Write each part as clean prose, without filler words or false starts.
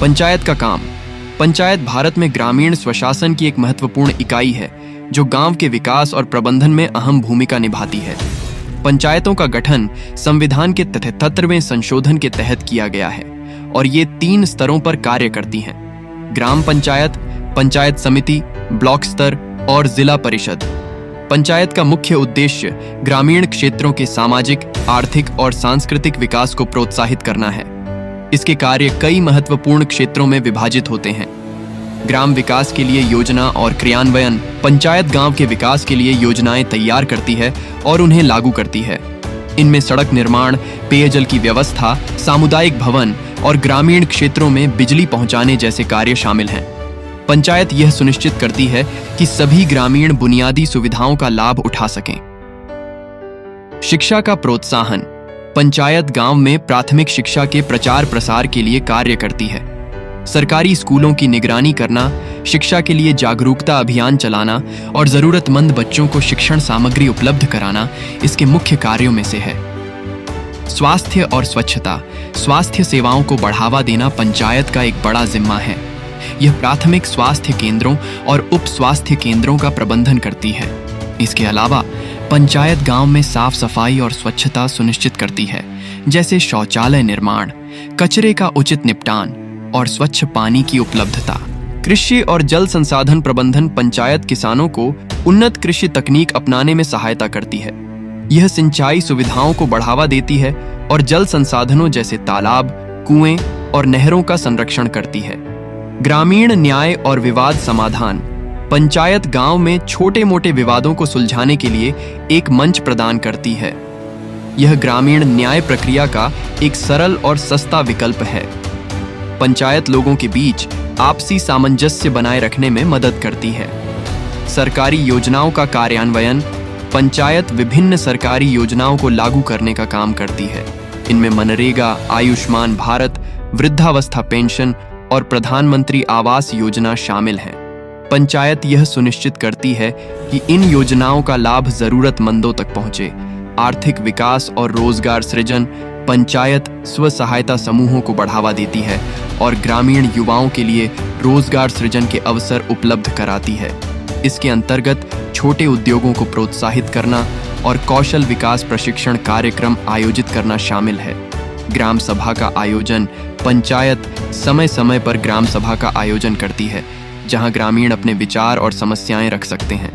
पंचायत का काम। पंचायत भारत में ग्रामीण स्वशासन की एक महत्वपूर्ण इकाई है जो गांव के विकास और प्रबंधन में अहम भूमिका निभाती है। पंचायतों का गठन संविधान के 73वें संशोधन के तहत किया गया है और ये 3 स्तरों पर कार्य करती हैं: ग्राम पंचायत, पंचायत समिति, ब्लॉक स्तर और जिला परिषद। पंचायत का मुख्य उद्देश्य ग्रामीण क्षेत्रों के सामाजिक, आर्थिक और सांस्कृतिक विकास को प्रोत्साहित करना है। इसके कार्य कई महत्वपूर्ण क्षेत्रों में विभाजित होते हैं। ग्राम विकास के लिए योजना और क्रियान्वयन। पंचायत गांव के विकास के लिए योजनाएं तैयार करती है और उन्हें लागू करती है। इनमें सड़क निर्माण, पेयजल की व्यवस्था, सामुदायिक भवन और ग्रामीण क्षेत्रों में बिजली पहुंचाने जैसे कार्य शामिल हैं। पंचायत यह सुनिश्चित करती है कि सभी ग्रामीण बुनियादी सुविधाओं का लाभ उठा सकें। शिक्षा का प्रोत्साहन। पंचायत गांव में प्राथमिक शिक्षा के प्रचार प्रसार के लिए कार्य करती है। सरकारी स्कूलों की निगरानी करना, शिक्षा के लिए जागरूकता अभियान चलाना और जरूरतमंद बच्चों को शिक्षण सामग्री उपलब्ध कराना इसके मुख्य कार्यों में से है। स्वास्थ्य और स्वच्छता। स्वास्थ्य सेवाओं को बढ़ावा देना पंचायत का एक बड़ा जिम्मा है। यह प्राथमिक स्वास्थ्य केंद्रों और उप स्वास्थ्य केंद्रों का प्रबंधन करती है। इसके अलावा पंचायत गांव में साफ सफाई और स्वच्छता सुनिश्चित करती है, जैसे शौचालय निर्माण, कचरे का उचित निपटान और स्वच्छ पानी की उपलब्धता। कृषि और जल संसाधन प्रबंधन। पंचायत किसानों को उन्नत कृषि तकनीक अपनाने में सहायता करती है। यह सिंचाई सुविधाओं को बढ़ावा देती है और जल संसाधनों जैसे तालाब, कुएं और नहरों का संरक्षण करती है। ग्रामीण न्याय और विवाद समाधान। पंचायत गांव में छोटे मोटे विवादों को सुलझाने के लिए एक मंच प्रदान करती है। यह ग्रामीण न्याय प्रक्रिया का एक सरल और सस्ता विकल्प है। पंचायत लोगों के बीच आपसी सामंजस्य बनाए रखने में मदद करती है। सरकारी योजनाओं का कार्यान्वयन। पंचायत विभिन्न सरकारी योजनाओं को लागू करने का काम करती है। इनमें मनरेगा, आयुष्मान भारत, वृद्धावस्था पेंशन और प्रधानमंत्री आवास योजना शामिल हैं। पंचायत यह सुनिश्चित करती है कि इन योजनाओं का लाभ जरूरतमंदों तक पहुंचे। आर्थिक विकास और रोजगार सृजन। पंचायत स्व सहायता समूहों को बढ़ावा देती है और ग्रामीण युवाओं के लिए रोजगार सृजन के अवसर उपलब्ध कराती है। इसके अंतर्गत छोटे उद्योगों को प्रोत्साहित करना और कौशल विकास प्रशिक्षण कार्यक्रम आयोजित करना शामिल है। ग्राम सभा का आयोजन। पंचायत समय समय पर ग्राम सभा का आयोजन करती है, जहां ग्रामीण अपने विचार और समस्याएं रख सकते हैं।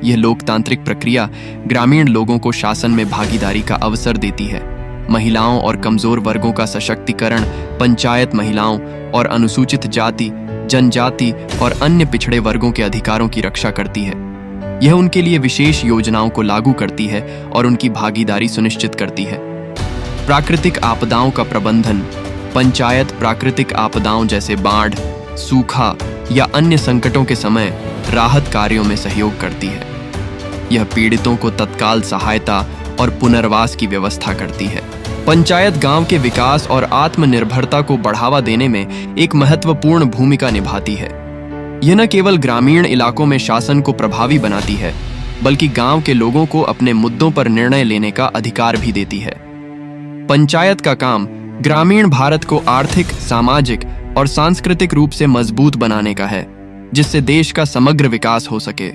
यह लोकतांत्रिक प्रक्रिया ग्रामीण लोगों को शासन में भागीदारी का अवसर देती है। महिलाओं और कमजोर वर्गों का सशक्तिकरण। पंचायत महिलाओं और अनुसूचित जाति, जनजाति और अन्य पिछड़े वर्गों के अधिकारों की रक्षा करती है। यह उनके लिए विशेष योजनाओं को लागू करती है और उनकी भागीदारी सुनिश्चित करती है। प्राकृतिक आपदाओं का प्रबंधन। पंचायत प्राकृतिक आपदाओं जैसे बाढ़, सूखा या अन्य संकटों के समय राहत कार्यों में सहयोग करती है। यह पीड़ितों को तत्काल सहायता और पुनर्वास की व्यवस्था करती है। पंचायत गांव के विकास और आत्मनिर्भरता को बढ़ावा देने में एक महत्वपूर्ण भूमिका निभाती है। यह न केवल ग्रामीण इलाकों में शासन को प्रभावी बनाती है, बल्कि गांव के लोगों को अपने मुद्दों पर निर्णय लेने का अधिकार भी देती है। पंचायत का काम ग्रामीण भारत को आर्थिक, सामाजिक और सांस्कृतिक रूप से मजबूत बनाने का है, जिससे देश का समग्र विकास हो सके।